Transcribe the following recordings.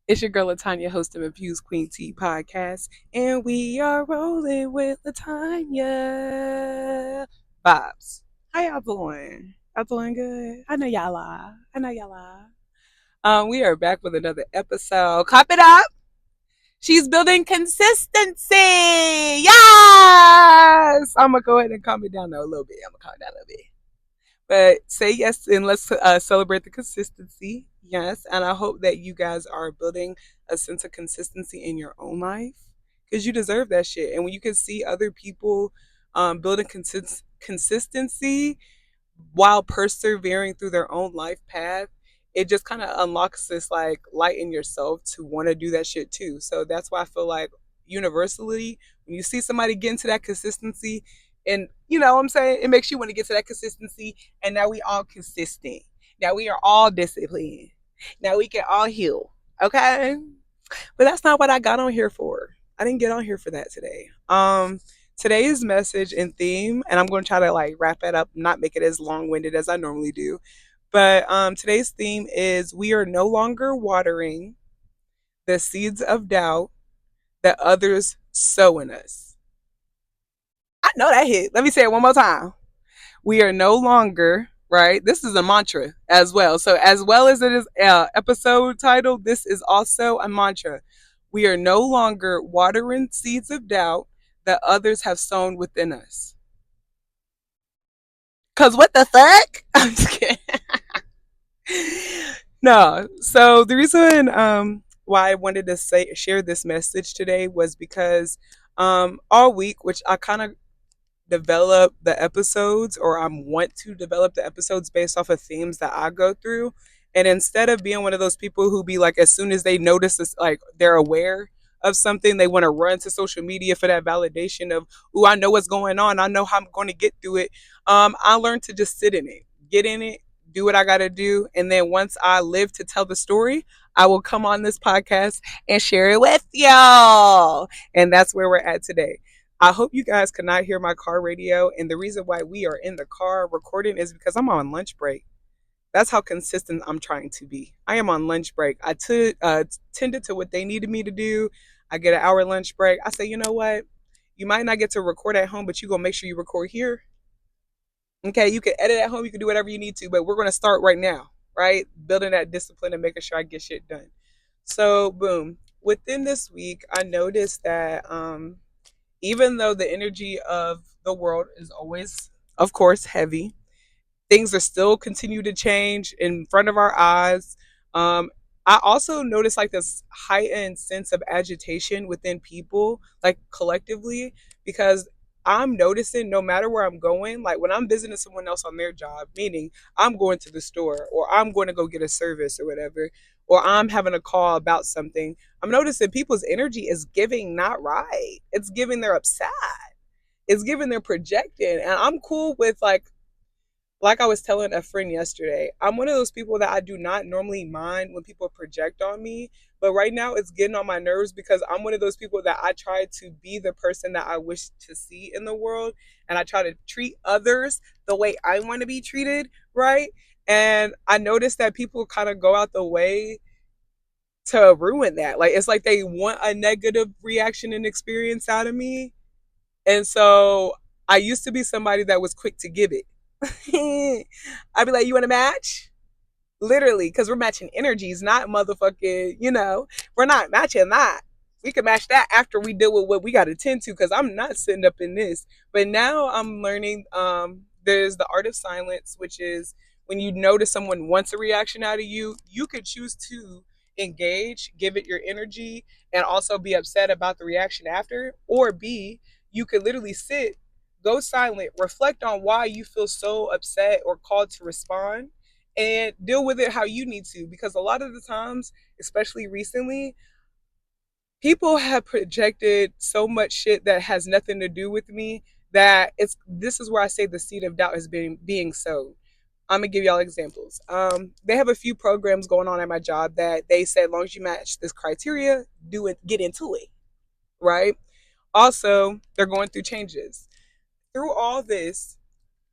It's your girl Latanya, host of Infused Queen Tea podcast, and we are rolling with Latanya vibes. How y'all doing? Y'all doing good? I know y'all are. I know y'all are. We are back with another episode. Cop it up. She's building consistency. Yes. I'm gonna go ahead and calm it down though a little bit. I'm gonna calm it down a little bit. But say yes and let's celebrate the consistency. Yes. And I hope that you guys are building a sense of consistency in your own life because you deserve that shit. And when you can see other people building consistency while persevering through their own life path, it just kind of unlocks this like light in yourself to want to do that shit too. So that's why I feel like universally, when you see somebody get into that consistency, and you know what I'm saying, it makes you want to get to that consistency. And now we all consistent. Now we are all disciplined. Now we can all heal. Okay. But that's not what I got on here for. I didn't get on here for that today. Today's message and theme, and I'm going to try to like wrap it up, not make it as long-winded as I normally do. But today's theme is we are no longer watering the seeds of doubt that others sow in us. I know that hit. Let me say it one more time. We are no longer, right? This is a mantra as well. So, as well as it is episode title, this is also a mantra. We are no longer watering seeds of doubt that others have sown within us. Cause what the fuck? I'm just kidding. No. So the reason why I wanted to share this message today was because all week, which I kind of develop the episodes or I want to develop the episodes based off of themes that I go through. And instead of being one of those people who be like, as soon as they notice this, like they're aware of something, they want to run to social media for that validation of, oh, I know what's going on. I know how I'm going to get through it. I learned to just sit in it, get in it, do what I got to do. And then once I live to tell the story, I will come on this podcast and share it with y'all. And that's where we're at today. I hope you guys cannot hear my car radio. And the reason why we are in the car recording is because I'm on lunch break. That's how consistent I'm trying to be. I am on lunch break. I tended to what they needed me to do. I get an hour lunch break. I say, you know what? You might not get to record at home, but you going to make sure you record here. Okay, you can edit at home. You can do whatever you need to, but we're going to start right now, right? Building that discipline and making sure I get shit done. So, boom. Within this week, I noticed that even though the energy of the world is always, of course, heavy, things are still continue to change in front of our eyes. I also noticed like this heightened sense of agitation within people, like collectively, because I'm noticing no matter where I'm going, like when I'm visiting someone else on their job, meaning I'm going to the store or I'm going to go get a service or whatever, or I'm having a call about something, I'm noticing people's energy is giving not right. It's giving they're upset. It's giving they're projecting. And I'm cool with like I was telling a friend yesterday, I'm one of those people that I do not normally mind when people project on me. But right now it's getting on my nerves because I'm one of those people that I try to be the person that I wish to see in the world. And I try to treat others the way I want to be treated, right? And I noticed that people kind of go out the way to ruin that. Like it's like they want a negative reaction and experience out of me. And so I used to be somebody that was quick to give it. I'd be like, you want to match? Literally, because we're matching energies, not motherfucking, we're not matching that. We can match that after we deal with what we got to tend to, because I'm not sitting up in this. But now I'm learning there's the art of silence, which is when you notice someone wants a reaction out of you, you could choose to engage, give it your energy, and also be upset about the reaction after. Or B, you could literally sit, go silent, reflect on why you feel so upset or called to respond, and deal with it how you need to. Because a lot of the times, especially recently, people have projected so much shit that has nothing to do with me that this is where I say the seed of doubt is being sowed. I'm gonna give y'all examples. They have a few programs going on at my job that they said, as long as you match this criteria, do it, get into it, right? Also, they're going through changes. Through all this,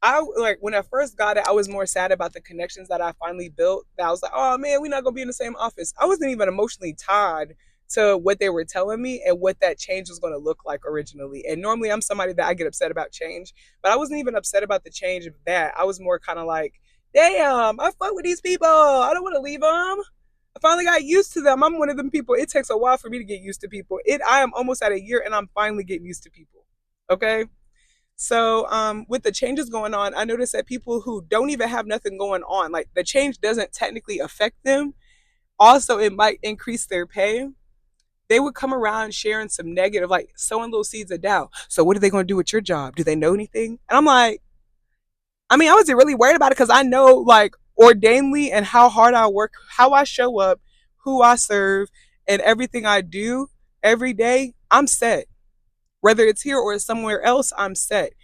I like when I first got it, I was more sad about the connections that I finally built. That I was like, oh man, we're not gonna be in the same office. I wasn't even emotionally tied to what they were telling me and what that change was gonna look like originally. And normally I'm somebody that I get upset about change, but I wasn't even upset about the change of that. I was more kind of like, damn, I fuck with these people. I don't want to leave them. I finally got used to them. I'm one of them people. It takes a while for me to get used to people. I am almost at a year and I'm finally getting used to people. Okay. So, with the changes going on, I noticed that people who don't even have nothing going on, like the change doesn't technically affect them, also, it might increase their pay. They would come around sharing some negative, like sowing little seeds of doubt. So, what are they going to do with your job? Do they know anything? And I'm like, I mean, I wasn't really worried about it because I know, like, ordainedly and how hard I work, how I show up, who I serve, and everything I do every day, I'm set. Whether it's here or somewhere else, I'm set.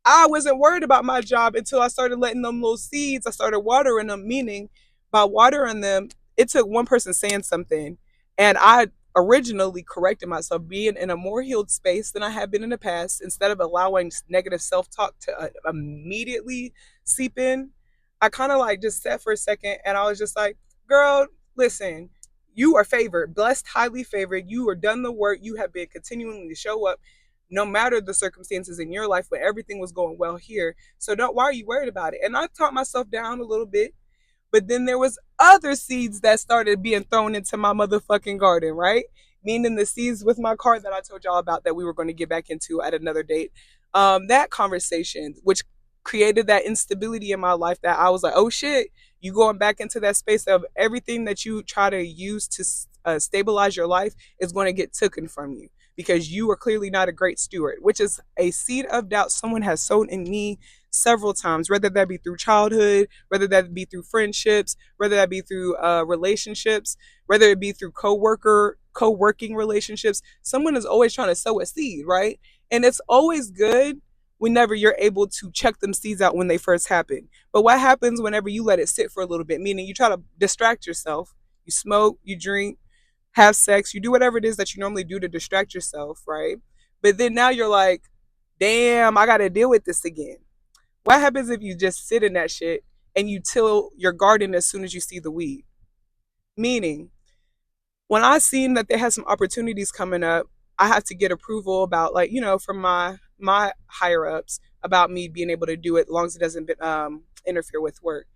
I wasn't worried about my job until I started letting them little seeds. I started watering them, meaning by watering them, it took one person saying something. And I originally corrected myself, being in a more healed space than I had been in the past, instead of allowing negative self talk to immediately seep in. I kind of like just sat for a second and I was just like, girl, listen, you are favored, blessed, highly favored. You are done the work. You have been continuing to show up no matter the circumstances in your life, but everything was going well here. So don't, why are you worried about it? And I talked myself down a little bit, but then there was other seeds that started being thrown into my motherfucking garden, right? Meaning the seeds with my car that I told y'all about that we were going to get back into at another date. That conversation, which created that instability in my life, that I was like, oh shit, you going back into that space of everything that you try to use to stabilize your life is going to get taken from you because you are clearly not a great steward, which is a seed of doubt someone has sown in me several times, whether that be through childhood, whether that be through friendships, whether that be through relationships, whether it be through co-working relationships. Someone is always trying to sow a seed, right? And it's always good whenever you're able to check them seeds out when they first happen. But what happens whenever you let it sit for a little bit, meaning you try to distract yourself, you smoke, you drink, have sex, you do whatever it is that you normally do to distract yourself, right? But then now you're like, damn, I got to deal with this again. What happens if you just sit in that shit and you till your garden as soon as you see the weed? Meaning, when I seen that they had some opportunities coming up, I had to get approval about, like, from my higher ups about me being able to do it as long as it doesn't interfere with work.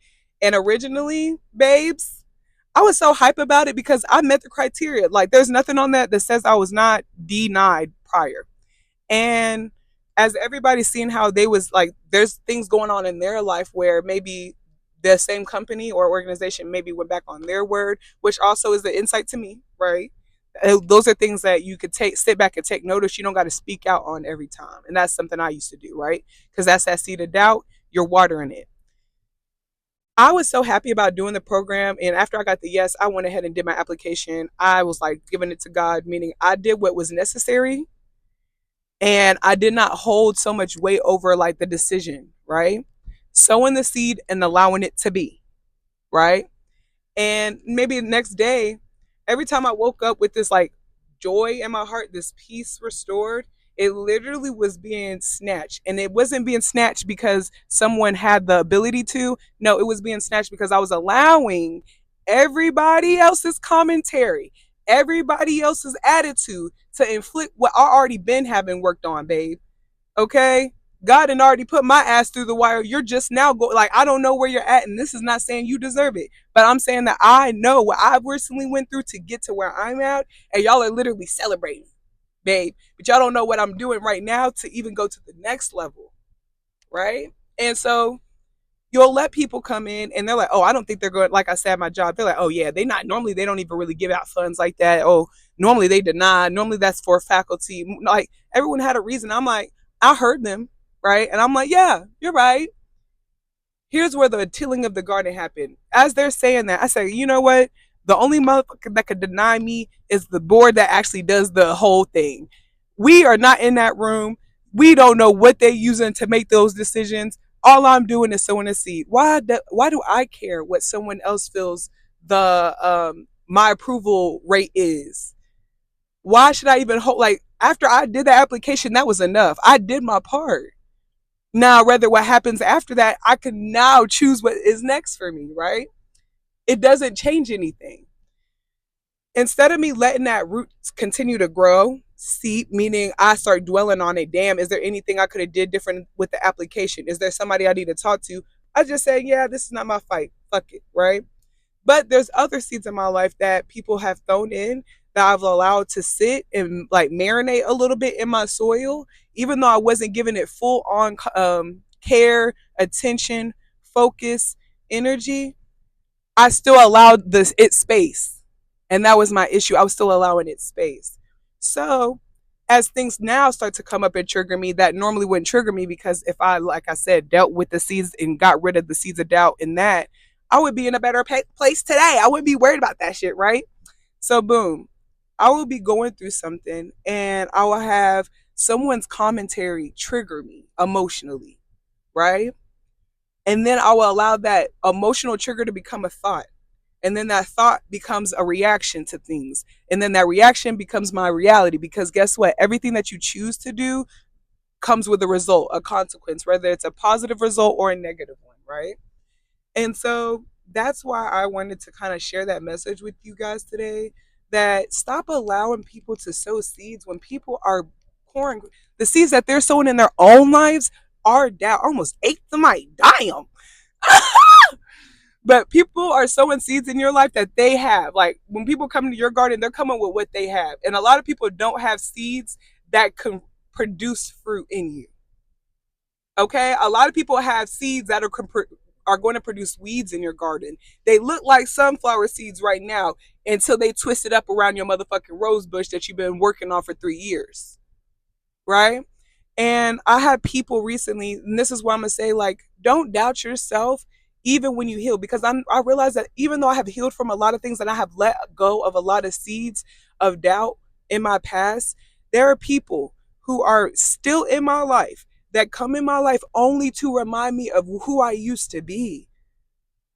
And originally, babes, I was so hype about it because I met the criteria. Like, there's nothing on that says I was not denied prior. And as everybody's seeing how they was like, there's things going on in their life where maybe the same company or organization maybe went back on their word, which also is the insight to me, right? Those are things that you could sit back and take notice. You don't got to speak out on every time. And that's something I used to do, right? Because that's that seed of doubt. You're watering it. I was so happy about doing the program. And after I got the yes, I went ahead and did my application. I was like giving it to God, meaning I did what was necessary and I did not hold so much weight over like the decision, right? Sowing the seed and allowing it to be, right? And maybe the next day, every time I woke up with this like joy in my heart, this peace restored, it literally was being snatched. And it wasn't being snatched because someone had the ability to. No, it was being snatched because I was allowing everybody else's commentary, everybody else's attitude to inflict what I already been having worked on, babe. Okay? God had already put my ass through the wire. You're just now going, like, I don't know where you're at, and this is not saying you deserve it, but I'm saying that I know what I recently went through to get to where I'm at, and y'all are literally celebrating, babe. But y'all don't know what I'm doing right now to even go to the next level, right? And so you'll let people come in and they're like, oh, I don't think they're going, like I said, my job. They're like, oh, yeah, they not, normally they don't even really give out funds like that. Oh, normally they deny. Normally that's for faculty. Like, everyone had a reason. I'm like, I heard them, right? And I'm like, yeah, you're right. Here's where the tilling of the garden happened. As they're saying that, I say, you know what? The only motherfucker that could deny me is the board that actually does the whole thing. We are not in that room. We don't know what they're using to make those decisions. All I'm doing is sowing a seed. Why do I care what someone else feels the my approval rate is? Why should I even hold, like, after I did the application, that was enough. I did my part. Now, whether what happens after that, I can now choose what is next for me, right? It doesn't change anything. Instead of me letting that root continue to grow, seep, meaning I start dwelling on it. Damn, is there anything I could have did different with the application? Is there somebody I need to talk to? I just say, yeah, this is not my fight. Fuck it, right? But there's other seeds in my life that people have thrown in that I've allowed to sit and like marinate a little bit in my soil, even though I wasn't giving it full on care, attention, focus, energy. I still allowed this its space. And that was my issue. I was still allowing it space. So as things now start to come up and trigger me that normally wouldn't trigger me, because if I, like I said, dealt with the seeds and got rid of the seeds of doubt in that, I would be in a better place today. I wouldn't be worried about that shit, right? So boom, I will be going through something and I will have someone's commentary trigger me emotionally, right? And then I will allow that emotional trigger to become a thought. And then that thought becomes a reaction to things. And then that reaction becomes my reality, because guess what? Everything that you choose to do comes with a result, a consequence, whether it's a positive result or a negative one, right? And so that's why I wanted to kind of share that message with you guys today, that stop allowing people to sow seeds when people are pouring the seeds that they're sowing in their own lives are down. Almost ate the mic. Damn. But people are sowing seeds in your life that they have. Like when people come to your garden, they're coming with what they have. And a lot of people don't have seeds that can produce fruit in you. Okay? A lot of people have seeds that are going to produce weeds in your garden. They look like sunflower seeds right now until they twist it up around your motherfucking rose bush that you've been working on for 3 years. Right? And I had people recently, and this is what I'm gonna say, like, don't doubt yourself even when you heal. Because I realize that even though I have healed from a lot of things and I have let go of a lot of seeds of doubt in my past, there are people who are still in my life that come in my life only to remind me of who I used to be.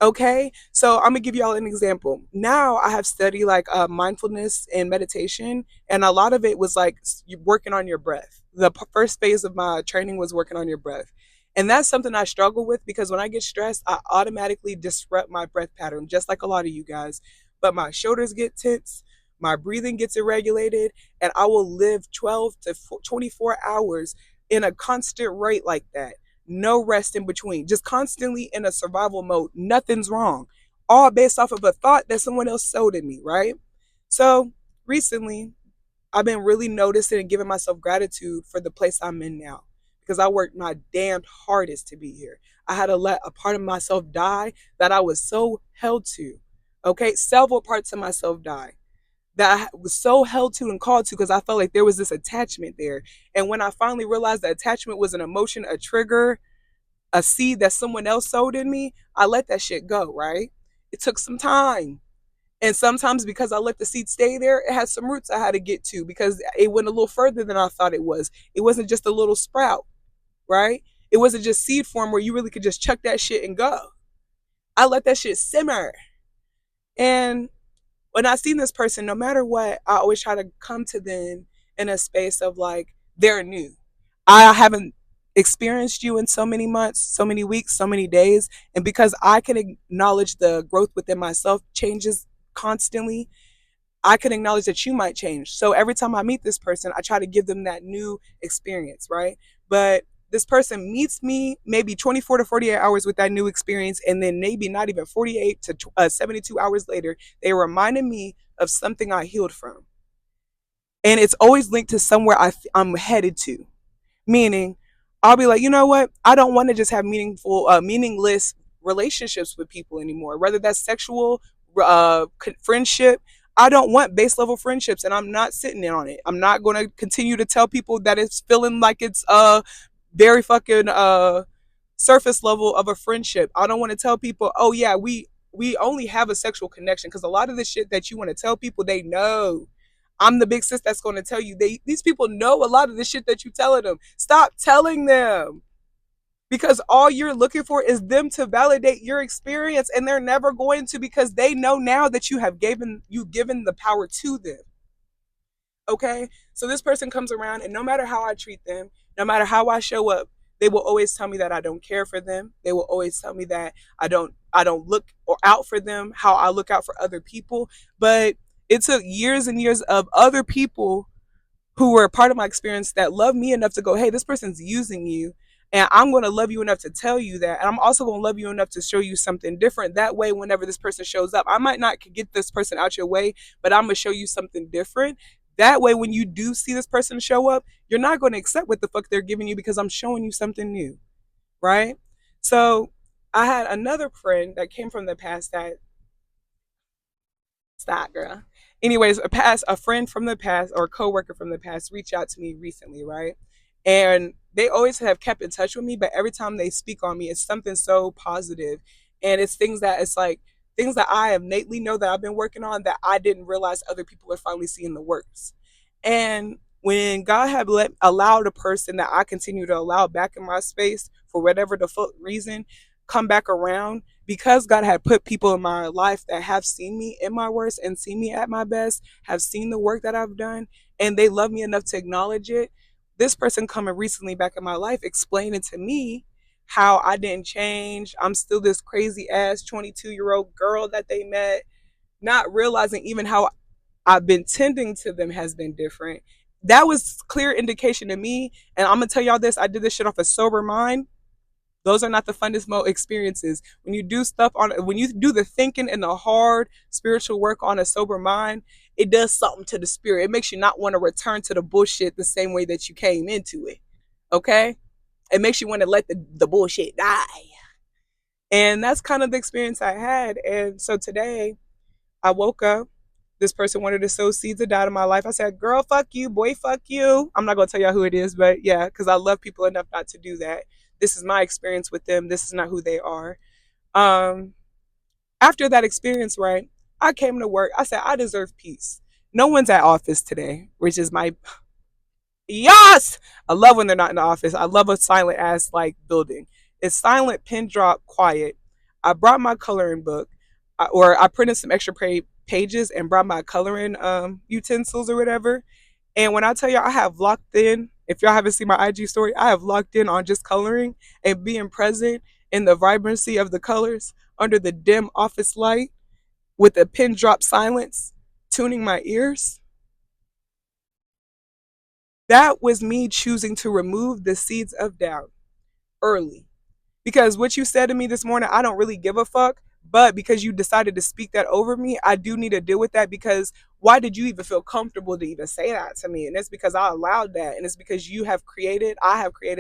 Okay, so I'm gonna give y'all an example. Now I have studied like mindfulness and meditation, and a lot of it was like working on your breath. The first phase of my training was working on your breath, and that's something I struggle with because when I get stressed, I automatically disrupt my breath pattern, just like a lot of you guys. But my shoulders get tense, my breathing gets irregulated, and I will live 12 to 24 hours in a constant rate like that, no rest in between, just constantly in a survival mode. Nothing's wrong. All based off of a thought that someone else sowed in me, right? So recently, I've been really noticing and giving myself gratitude for the place I'm in now, because I worked my damned hardest to be here. I had to let a part of myself die that I was so held to. Okay, several parts of myself die that I was so held to and called to because I felt like there was this attachment there. And when I finally realized the attachment was an emotion, a trigger, a seed that someone else sowed in me, I let that shit go, right? It took some time. And sometimes because I let the seed stay there, it had some roots I had to get to because it went a little further than I thought it was. It wasn't just a little sprout, right? It wasn't just seed form where you really could just chuck that shit and go. I let that shit simmer. And when I seen this person, no matter what, I always try to come to them in a space of like, they're new. I haven't experienced you in so many months, so many weeks, so many days. And because I can acknowledge the growth within myself changes constantly, I can acknowledge that you might change. So every time I meet this person, I try to give them that new experience, right? But this person meets me maybe 24 to 48 hours with that new experience. And then maybe not even 48 to 72 hours later, they reminded me of something I healed from. And it's always linked to somewhere I'm headed to. Meaning, I'll be like, you know what? I don't want to just have meaningless relationships with people anymore. Whether that's sexual, friendship. I don't want base level friendships, and I'm not sitting in on it. I'm not going to continue to tell people that it's feeling like it's very fucking surface level of a friendship. I don't want to tell people, oh yeah, we only have a sexual connection, because a lot of the shit that you want to tell people, they know. I'm the big sis that's going to tell you. These people know a lot of the shit that you telling them. Stop telling them, because all you're looking for is them to validate your experience, and they're never going to, because they know now that you given the power to them. Okay, so this person comes around, and no matter how I treat them, no matter how I show up, They will always tell me that I don't care for them. They will always tell me that I don't look or out for them how I look out for other people. But it took years and years of other people who were a part of my experience that love me enough to go, hey, this person's using you. And I'm going to love you enough to tell you that. And I'm also going to love you enough to show you something different. That way, whenever this person shows up, I might not get this person out your way, but I'm going to show you something different. That way, when you do see this person show up, you're not going to accept what the fuck they're giving you because I'm showing you something new. Right. So I had another friend that came from the past that stop, girl. Anyways, a friend from the past or a coworker from the past reached out to me recently, right? And they always have kept in touch with me, but every time they speak on me, it's something so positive, and it's things that it's like things that I innately know that I've been working on that I didn't realize other people are finally seeing the works. And when God had allowed a person that I continue to allow back in my space for whatever the fuck reason come back around, because God had put people in my life that have seen me in my worst and seen me at my best, have seen the work that I've done, and they love me enough to acknowledge it. This person coming recently back in my life explaining to me how I didn't change. I'm still this crazy ass 22-year-old girl that they met, not realizing even how I've been tending to them has been different. That was clear indication to me. And I'm gonna tell y'all this: I did this shit off a sober mind. Those are not the funnest mo experiences. When you do the thinking and the hard spiritual work on a sober mind, it does something to the spirit. It makes you not want to return to the bullshit the same way that you came into it. Okay? It makes you want to let the bullshit die. And that's kind of the experience I had. And so today I woke up. This person wanted to sow seeds of doubt in my life. I said, girl, fuck you, boy, fuck you. I'm not going to tell y'all who it is, but yeah, because I love people enough not to do that. This is my experience with them. This is not who they are. Um, After that experience, right, I came to work. I said, I deserve peace. No one's at office today, which is my yes. I love when they're not in the office. I love a silent ass like building. It's silent, pin drop, quiet. I brought my coloring book, or I printed some extra pages and brought my coloring utensils or whatever. And when I tell y'all, I have locked in. If y'all haven't seen my IG story, I have locked in on just coloring and being present in the vibrancy of the colors under the dim office light with a pin drop silence, tuning my ears. That was me choosing to remove the seeds of doubt early. Because what you said to me this morning, I don't really give a fuck. But because you decided to speak that over me, I do need to deal with that. Because why did you even feel comfortable to even say that to me? And it's because I allowed that. And it's because I have created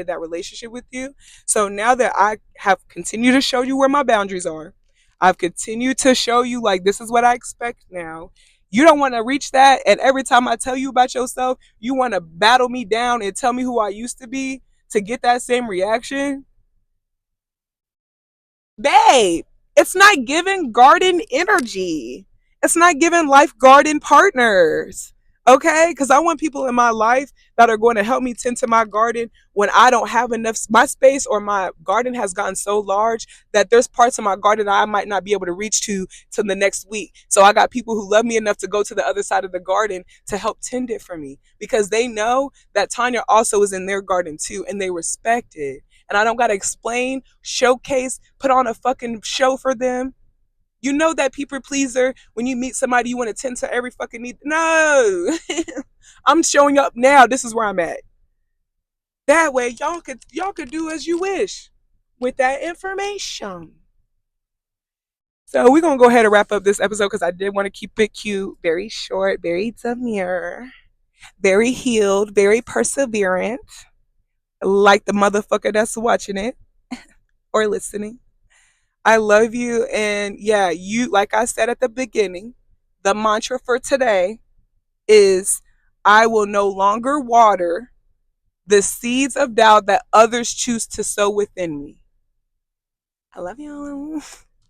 that relationship with you. So now that I have continued to show you where my boundaries are, I've continued to show you, like, this is what I expect now. You don't want to reach that. And every time I tell you about yourself, you want to battle me down and tell me who I used to be to get that same reaction. Babe, it's not giving garden energy. It's not giving life garden partners. Okay? Because I want people in my life that are going to help me tend to my garden when I don't have enough. My space or my garden has gotten so large that there's parts of my garden that I might not be able to reach to till the next week. So I got people who love me enough to go to the other side of the garden to help tend it for me because they know that Tanya also is in their garden too and they respect it, and I don't gotta explain, showcase, put on a fucking show for them. You know that people pleaser when you meet somebody you want to tend to every fucking need. No, I'm showing up now. This is where I'm at. That way, y'all could do as you wish with that information. So we're gonna go ahead and wrap up this episode because I did want to keep it cute, very short, very demure, very healed, very perseverant, like the motherfucker that's watching it or listening. I love you. And yeah, like I said at the beginning, the mantra for today is I will no longer water the seeds of doubt that others choose to sow within me. I love you.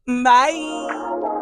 Bye.